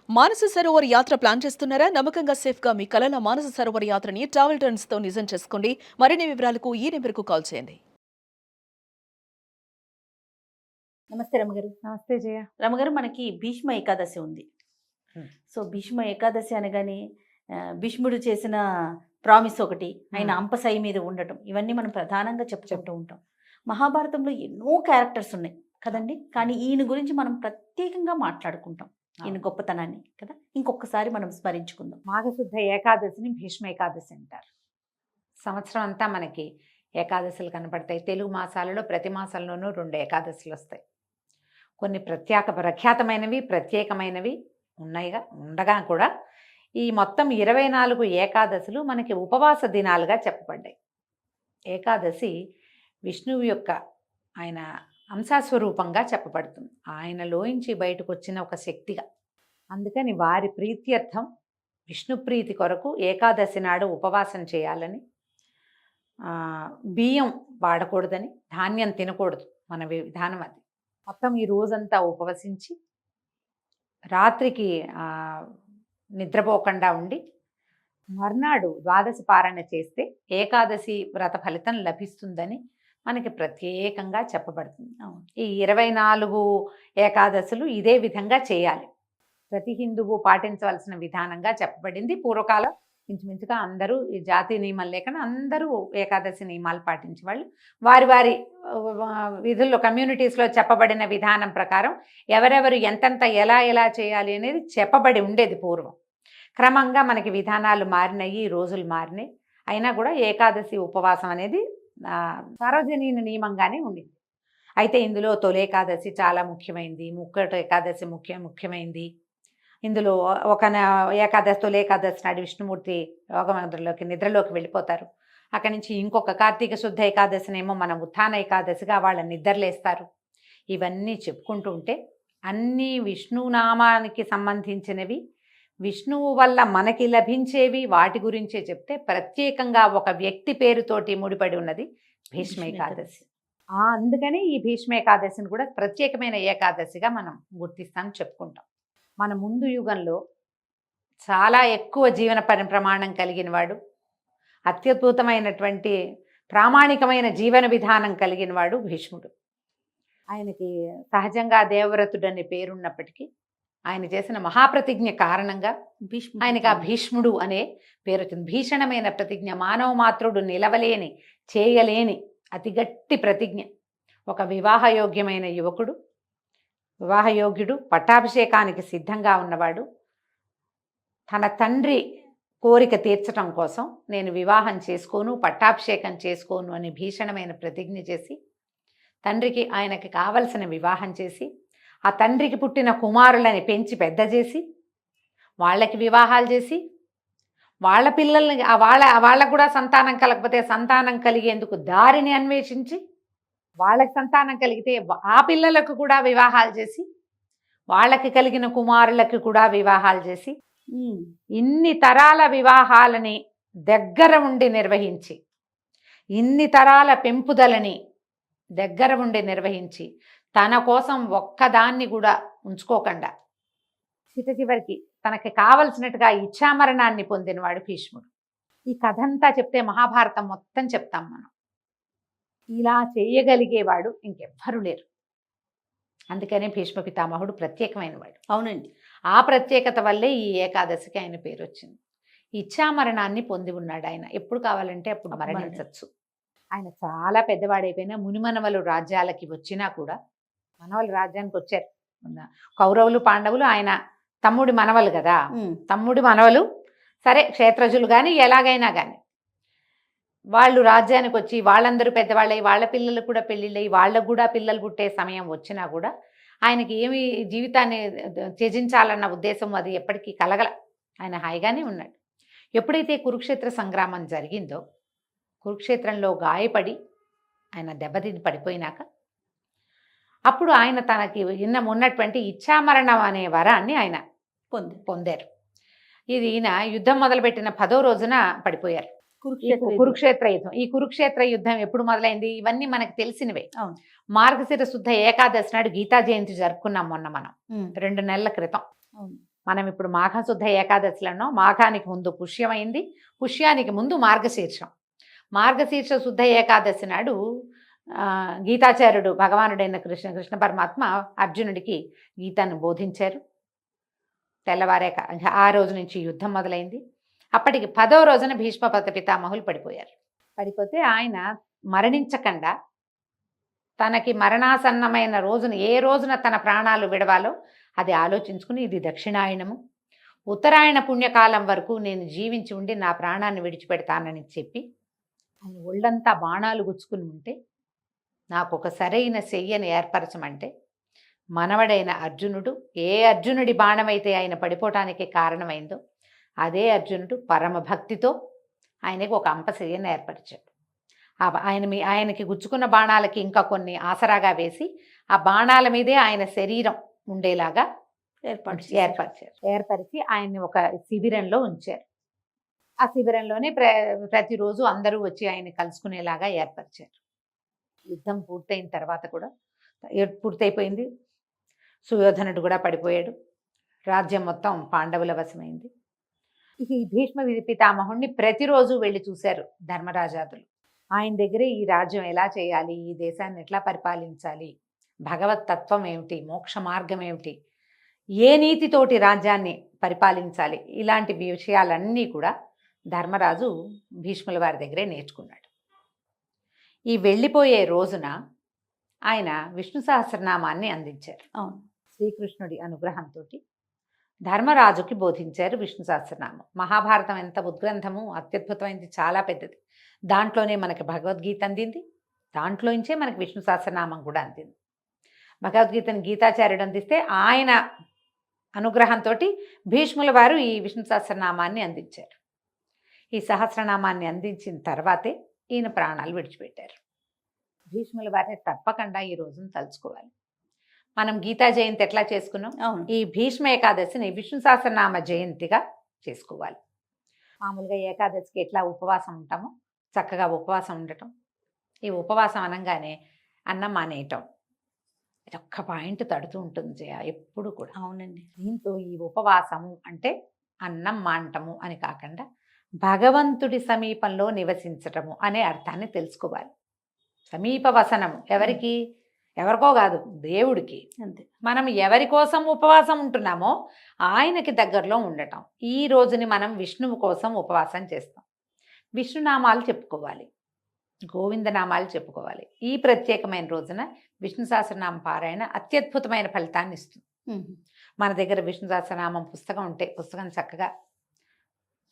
మానస సరోవర్ యాత్ర ప్లాన్ చేస్తున్నారా? నమ్మకంగా సేఫ్ గా మీ కలల మానస సరోవర్ యాత్రని ట్రావెల్ టర్న్స్ తో నిజం చేసుకోండి. మరిన్ని వివరాలకు ఈ నెంబర్కు కాల్ చేయండి. నమస్తే రమగారు. నమస్తే జయ. రమగారు, మనకి భీష్మ ఏకాదశి ఉంది. సో భీష్మ ఏకాదశి అనగానే భీష్ముడు చేసిన ప్రామిస్ ఒకటి, ఆయన అంపసై మీద ఉండటం, ఇవన్నీ మనం ప్రధానంగా చెప్పుకుంటూ ఉంటాం. మహాభారతంలో ఎన్నో క్యారెక్టర్స్ ఉన్నాయి కదండి, కానీ ఈయన గురించి మనం ప్రత్యేకంగా మాట్లాడుకుంటాం, ఈయన గొప్పతనాన్ని కదా. ఇంకొకసారి మనం స్మరించుకుందాం. మాఘశుద్ధ ఏకాదశిని భీష్మ ఏకాదశి అంటారు. సంవత్సరం అంతా మనకి ఏకాదశులు కనపడతాయి. తెలుగు మాసాలలో ప్రతి మాసంలోనూ 2 ఏకాదశులు వస్తాయి. కొన్ని ప్రఖ్యాతమైనవి, ప్రత్యేకమైనవి ఉండగా కూడా ఈ మొత్తం 24 ఏకాదశులు మనకి ఉపవాస దినాలుగా చెప్పబడ్డాయి. ఏకాదశి విష్ణువు యొక్క ఆయన అంశాస్వరూపంగా చెప్పబడుతుంది. ఆయనలోంచి బయటకు వచ్చిన ఒక శక్తిగా. అందుకని వారి ప్రీత్యర్థం విష్ణు ప్రీతి కొరకు ఏకాదశి నాడు ఉపవాసం చేయాలని, బియ్యం వాడకూడదని, ధాన్యం తినకూడదు, మన విధానం అది. మొత్తం ఈ రోజంతా ఉపవసించి రాత్రికి నిద్రపోకుండా ఉండి మర్నాడు ద్వాదశి పారణ చేస్తే ఏకాదశి వ్రత ఫలితం లభిస్తుందని మనకి ప్రత్యేకంగా చెప్పబడుతుంది. ఈ 24 ఏకాదశులు ఇదే విధంగా చేయాలి. ప్రతి హిందువు పాటించవలసిన విధానంగా చెప్పబడింది. పూర్వకాలం ఇంచుమించుగా అందరూ ఈ జాతి నియమం లేకుండా అందరూ ఏకాదశి నియమాలు పాటించేవాళ్ళు. వారి వారి విధుల్లో కమ్యూనిటీస్లో చెప్పబడిన విధానం ప్రకారం ఎవరెవరు ఎంతెంత ఎలా చేయాలి అనేది చెప్పబడి ఉండేది పూర్వం. క్రమంగా మనకి విధానాలు మారినాయి, రోజులు మారినాయి. అయినా కూడా ఏకాదశి ఉపవాసం అనేది సార్వజనీన నియమంగానే ఉండింది. అయితే ఇందులో తొలి ఏకాదశి చాలా ముఖ్యమైనది, ముక్కటి ఏకాదశి ముఖ్యమైనది. ఇందులో ఒక ఏకాదశి, తొలి ఏకాదశి నాడు విష్ణుమూర్తి నిద్రలోకి వెళ్ళిపోతారు. అక్కడి నుంచి ఇంకొక కార్తీక శుద్ధ ఏకాదశినేమో మనం ఉత్థాన ఏకాదశిగా వాళ్ళని నిద్రలేస్తారు. ఇవన్నీ చెప్పుకుంటూ ఉంటే అన్నీ విష్ణునామానికి సంబంధించినవి, విష్ణువు వల్ల మనకి లభించేవి, వాటి గురించే చెప్తే ప్రత్యేకంగా ఒక వ్యక్తి పేరుతోటి ముడిపడి ఉన్నది భీష్మ ఏకాదశి. అందుకని ఈ భీష్మ ఏకాదశిని కూడా ప్రత్యేకమైన ఏకాదశిగా మనం గుర్తిస్తాం, చెప్పుకుంటాం. మన ముందు యుగంలో చాలా ఎక్కువ జీవన ప్రమాణం కలిగిన వాడు, అత్యద్భుతమైనటువంటి ప్రామాణికమైన జీవన విధానం కలిగిన వాడు భీష్ముడు. ఆయనకి సహజంగా దేవవ్రతుడని పేరున్నప్పటికీ ఆయన చేసిన మహాప్రతిజ్ఞ కారణంగా ఆయనకి ఆ భీష్ముడు అనే పేరు వచ్చింది. భీషణమైన ప్రతిజ్ఞ, మానవ మాత్రుడు నిలవలేని, చేయలేని అతి గట్టి ప్రతిజ్ఞ. ఒక వివాహయోగ్యమైన యువకుడు, వివాహయోగ్యుడు, పట్టాభిషేకానికి సిద్ధంగా ఉన్నవాడు, తన తండ్రి కోరిక తీర్చడం కోసం నేను వివాహం చేసుకోను, పట్టాభిషేకం చేసుకోను అని భీషణమైన ప్రతిజ్ఞ చేసి తండ్రికి ఆయనకి కావలసిన వివాహం చేసి, ఆ తండ్రికి పుట్టిన కుమారులని పెంచి పెద్ద చేసి, వాళ్ళకి వివాహాలు చేసి, వాళ్ళ పిల్లల్ని వాళ్ళకు కూడా సంతానం కలగకపోతే సంతానం కలిగేందుకు దారిని అన్వేషించి, వాళ్ళకి సంతానం కలిగితే ఆ పిల్లలకు కూడా వివాహాలు చేసి, వాళ్ళకి కలిగిన కుమారులకు కూడా వివాహాలు చేసి, ఇన్ని తరాల వివాహాలని దగ్గర ఉండి నిర్వహించి, ఇన్ని తరాల పెంపుదలని దగ్గర ఉండి నిర్వహించి, తన కోసం ఒక్కదాన్ని కూడా ఉంచుకోకుండా చివరికి తనకి కావలసినట్టుగా ఇచ్ఛామరణాన్ని పొందినవాడు భీష్ముడు. ఈ కథంతా చెప్తే మహాభారతం మొత్తం చెప్తాం మనం. ఇలా చేయగలిగేవాడు ఇంకెవ్వరూ లేరు. అందుకనే భీష్మ పితామహుడు ప్రత్యేకమైన వాడు. అవునండి. ఆ ప్రత్యేకత వల్లే ఈ ఏకాదశికి ఆయన పేరు వచ్చింది. ఇచ్ఛామరణాన్ని పొంది ఉన్నాడు ఆయన. ఎప్పుడు కావాలంటే అప్పుడు మరణించవచ్చు. ఆయన చాలా పెద్దవాడైపోయినా మునిమనవలు రాజ్యాలకి వచ్చినా కూడా, మనవలు రాజ్యానికి వచ్చారు కౌరవులు పాండవులు, ఆయన తమ్ముడి మనవలు కదా, తమ్ముడి మనవలు సరే క్షేత్రజులు కానీ ఎలాగైనా కానీ వాళ్ళు రాజ్యానికి వచ్చి వాళ్ళందరూ పెద్దవాళ్ళై వాళ్ళ పిల్లలు కూడా పెళ్ళిళ్ళై వాళ్ళకు కూడా పిల్లలు పుట్టే సమయం వచ్చినా కూడా ఆయనకి ఏమి జీవితాన్ని త్యజించాలన్న ఉద్దేశం అది ఎప్పటికీ కలగల. ఆయన హాయిగానే ఉన్నాడు. ఎప్పుడైతే కురుక్షేత్ర సంగ్రామం జరిగిందో, కురుక్షేత్రంలో గాయపడి ఆయన దెబ్బతిని పడిపోయినాక అప్పుడు ఆయన తనకి ఉన్నటువంటి ఇచ్ఛామరణం అనే వరాన్ని ఆయన పొందారు. ఇది ఈయన యుద్ధం మొదలుపెట్టిన 10వ రోజున పడిపోయారు. కురుక్షేత్ర యుద్ధం. ఈ కురుక్షేత్ర యుద్ధం ఎప్పుడు మొదలైంది ఇవన్నీ మనకు తెలిసినవే. మార్గశిర శుద్ధ ఏకాదశి నాడు గీతా జయంతి జరుపుకున్నాం మొన్న మనం 2 నెలల క్రితం. మనం ఇప్పుడు మాఘశుద్ధ ఏకాదశిలో ఉన్నాం. మాఘానికి ముందు పుష్యమైంది, పుష్యానికి ముందు మార్గశీర్షం. మార్గశీర్ష శుద్ధ ఏకాదశి నాడు గీతాచార్యుడు భగవానుడైన కృష్ణ పరమాత్మ అర్జునుడికి గీతను బోధించారు. తెల్లవారాక ఆ రోజు నుంచి యుద్ధం మొదలైంది. అప్పటికి 10వ రోజున భీష్మ పితామహులు పడిపోయారు. పడిపోతే ఆయన మరణించకుండా తనకి మరణాసన్నమైన రోజున ఏ రోజున తన ప్రాణాలు విడవాలో అది ఆలోచించుకుని, ఇది దక్షిణాయనము, ఉత్తరాయణ పుణ్యకాలం వరకు నేను జీవించి ఉండి నా ప్రాణాన్ని విడిచిపెడతానని చెప్పి ఆయన ఒళ్ళంతా బాణాలు గుచ్చుకుని ఉంటే నాకు ఒక సరైన శయ్యను ఏర్పరచమంటే మనవడైన అర్జునుడు, ఏ అర్జునుడి బాణమైతే ఆయన పడిపోవటానికి కారణమైందో అదే అర్జునుడు పరమ భక్తితో ఆయనకు ఒక అంపశయ్యను ఏర్పరిచాడు. ఆయనకి గుచ్చుకున్న బాణాలకి ఇంకా కొన్ని ఆసరాగా వేసి ఆ బాణాల మీదే ఆయన శరీరం ఉండేలాగా ఏర్పరిచి ఆయన్ని ఒక శిబిరంలో ఉంచారు. ఆ శిబిరంలోనే ప్రతిరోజు అందరూ వచ్చి ఆయన్ని కలుసుకునేలాగా ఏర్పరిచారు. యుద్ధం పూర్తయిన తర్వాత కూడా పూర్తయిపోయింది. సుయోధనుడు కూడా పడిపోయాడు. రాజ్యం మొత్తం పాండవుల వశమైంది. ఈ భీష్మ పితామహుడిని ప్రతిరోజు వెళ్ళి చూశారు ధర్మరాజాదులు. ఆయన దగ్గరే ఈ రాజ్యం ఎలా చేయాలి, ఈ దేశాన్ని ఎట్లా పరిపాలించాలి, భగవత్ తత్వం ఏమిటి, మోక్ష మార్గం ఏమిటి, ఏ నీతితోటి రాజ్యాన్ని పరిపాలించాలి, ఇలాంటి విషయాలన్నీ కూడా ధర్మరాజు భీష్ముల వారి దగ్గరే నేర్చుకున్నాడు. ఈ వెళ్ళిపోయే రోజున ఆయన విష్ణు సహస్రనామాన్ని అందించారు. శ్రీకృష్ణుడి అనుగ్రహంతో ధర్మరాజుకి బోధించారు విష్ణు సహస్రనామం. మహాభారతం ఎంత ఉద్గ్రంథము, అత్యద్భుతమైనది, చాలా పెద్దది. దాంట్లోనే మనకి భగవద్గీత అందింది, దాంట్లోంచే మనకి విష్ణు సహస్రనామం కూడా అందింది. భగవద్గీతను గీతాచార్యుడు అందిస్తే ఆయన అనుగ్రహంతో భీష్ముల వారు ఈ విష్ణు సహస్రనామాన్ని అందించారు. ఈ సహస్రనామాన్ని అందించిన తర్వాతే ఈయన ప్రాణాలు విడిచిపెట్టారు. భీష్ముల వారిని తప్పకుండా ఈ రోజును తలుచుకోవాలి. మనం గీతా జయంతి ఎట్లా చేసుకున్నాం, ఈ భీష్మ ఏకాదశిని విష్ణు సహస్రనామ జయంతిగా చేసుకోవాలి. మామూలుగా ఏకాదశికి ఎట్లా ఉపవాసం ఉంటామో చక్కగా ఉపవాసం ఉండటం. ఈ ఉపవాసం అనగానే అన్నం మానేయటం, ఇది ఒక్క పాయింట్ తడుతూ ఉంటుంది జయ ఎప్పుడు కూడా. అవునండి. దీంతో ఈ ఉపవాసము అంటే అన్నం మానటము అని కాకుండా భగవంతుడి సమీపంలో నివసించటము అనే అర్థాన్ని తెలుసుకోవాలి. సమీప వసనము ఎవరికి, ఎవరికో కాదు, దేవుడికి. అంతే. మనం ఎవరి కోసం ఉపవాసం ఉంటున్నామో ఆయనకి దగ్గరలో ఉండటం. ఈ రోజుని మనం విష్ణువు కోసం ఉపవాసం చేస్తాం. విష్ణునామాలు చెప్పుకోవాలి, గోవిందనామాలు చెప్పుకోవాలి. ఈ ప్రత్యేకమైన రోజున విష్ణు సహస్రనామ పారాయణ అత్యద్భుతమైన ఫలితాన్ని ఇస్తుంది. మన దగ్గర విష్ణు సహస్రనామం పుస్తకం ఉంటే పుస్తకం చక్కగా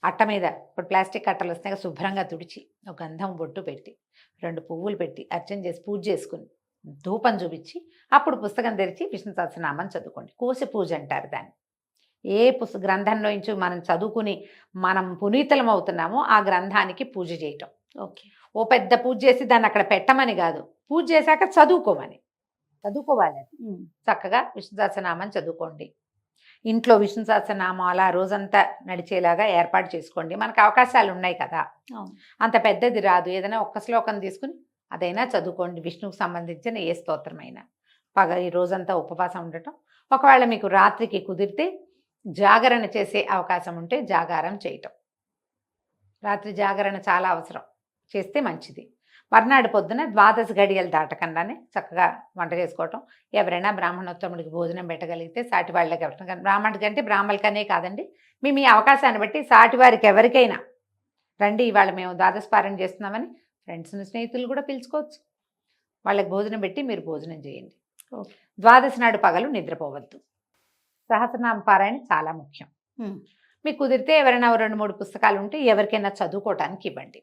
అట్ట మీద, ఇప్పుడు ప్లాస్టిక్ అట్టలు వస్తాయి, శుభ్రంగా తుడిచి ఒక గంధం బొట్టు పెట్టి 2 పువ్వులు పెట్టి అర్చన చేసి పూజ చేసుకుని ధూపం చూపించి అప్పుడు పుస్తకం తెరిచి విష్ణు సహస్రనామం చదువుకోండి. కోశ పూజ అంటారు దాన్ని. ఏ గ్రంథంలో నుంచి మనం చదువుకుని మనం పునీతలం అవుతున్నామో ఆ గ్రంథానికి పూజ చేయటం. ఓకే. ఓ పెద్ద పూజ చేసి దాన్ని అక్కడ పెట్టమని కాదు, పూజ చేశాక చదువుకోమని. చదువుకోవాలి. చక్కగా విష్ణు సహస్రనామం చదువుకోండి. ఇంట్లో విష్ణు సహస్రనామాలు ఆ రోజంతా నడిచేలాగా ఏర్పాటు చేసుకోండి. మనకు అవకాశాలు ఉన్నాయి కదా, అంత పెద్దది రాదు, ఏదైనా ఒక్క శ్లోకం తీసుకుని అదైనా చదువుకోండి. విష్ణువుకు సంబంధించిన ఏ స్తోత్రమైనా ఈ రోజంతా ఉపవాసం ఉండటం. ఒకవేళ మీకు రాత్రికి కుదిరితే జాగరణ చేసే అవకాశం ఉంటే జాగారం చేయటం. రాత్రి జాగరణ చాలా అవసరం, చేస్తే మంచిది. మర్నాడు పొద్దున 12 గడియలు దాటకుండానే చక్కగా వంట చేసుకోవటం. ఎవరైనా బ్రాహ్మణోత్తముడికి భోజనం పెట్టగలిగితే సాటి వాళ్ళకి ఎవరైనా, బ్రాహ్మణుడి కంటే బ్రాహ్మణులకనే కాదండి, మీ అవకాశాన్ని బట్టి సాటి వారికి ఎవరికైనా రండి, ఇవాళ మేము ద్వాదశపారాయణ చేస్తున్నామని ఫ్రెండ్స్ని స్నేహితులు కూడా పిలుచుకోవచ్చు. వాళ్ళకి భోజనం పెట్టి మీరు భోజనం చేయండి. ద్వాదశి నాడు పగలు నిద్రపోవద్దు. సహస్రనామ పారాయణ చాలా ముఖ్యం. మీకు కుదిరితే ఎవరైనా 2-3 పుస్తకాలు ఉంటే ఎవరికైనా చదువుకోవటానికి ఇవ్వండి,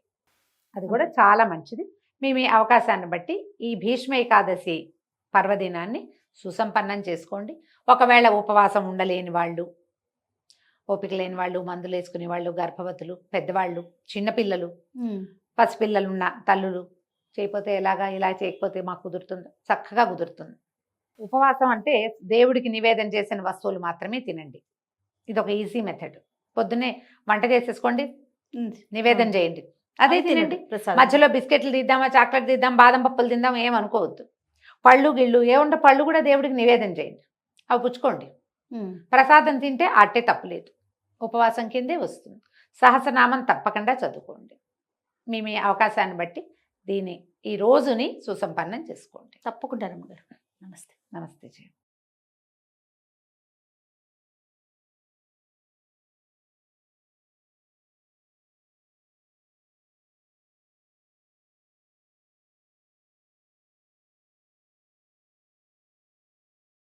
అది కూడా చాలా మంచిది. మీ అవకాశాన్ని బట్టి ఈ భీష్మ ఏకాదశి పర్వదినాన్ని సుసంపన్నం చేసుకోండి. ఒకవేళ ఉపవాసం ఉండలేని వాళ్ళు, ఓపిక లేని వాళ్ళు, మందులు వేసుకునే వాళ్ళు, గర్భవతులు, పెద్దవాళ్ళు, చిన్నపిల్లలు, పసిపిల్లలున్న తల్లులు చేయకపోతే ఎలాగా, ఇలా చేయకపోతే మాకు కుదురుతుంది, చక్కగా కుదురుతుంది. ఉపవాసం అంటే దేవుడికి నివేదన చేసిన వస్తువులు మాత్రమే తినండి. ఇది ఒక ఈజీ మెథడ్. పొద్దున్నే వంట చేసేసుకోండి, నివేదన చేయండి, అదే తినండి. మధ్యలో బిస్కెట్లు తీద్దామా, చాక్లెట్ తీద్దాం, బాదం పప్పులు తిందాం ఏమనుకోవద్దు. పళ్ళు గిళ్ళు ఏముంటే పళ్ళు కూడా దేవుడికి నివేదన చేయండి, అవి పుచ్చుకోండి. ప్రసాదం తింటే అట్టే తప్పులేదు, ఉపవాసం కిందే వస్తుంది. సహస్రనామం తప్పకుండా చదువుకోండి. మీ అవకాశాన్ని బట్టి ఈ రోజుని సుసంపన్నం చేసుకోండి. తప్పకుండా రమ్మగారు. నమస్తే. నమస్తే జయ.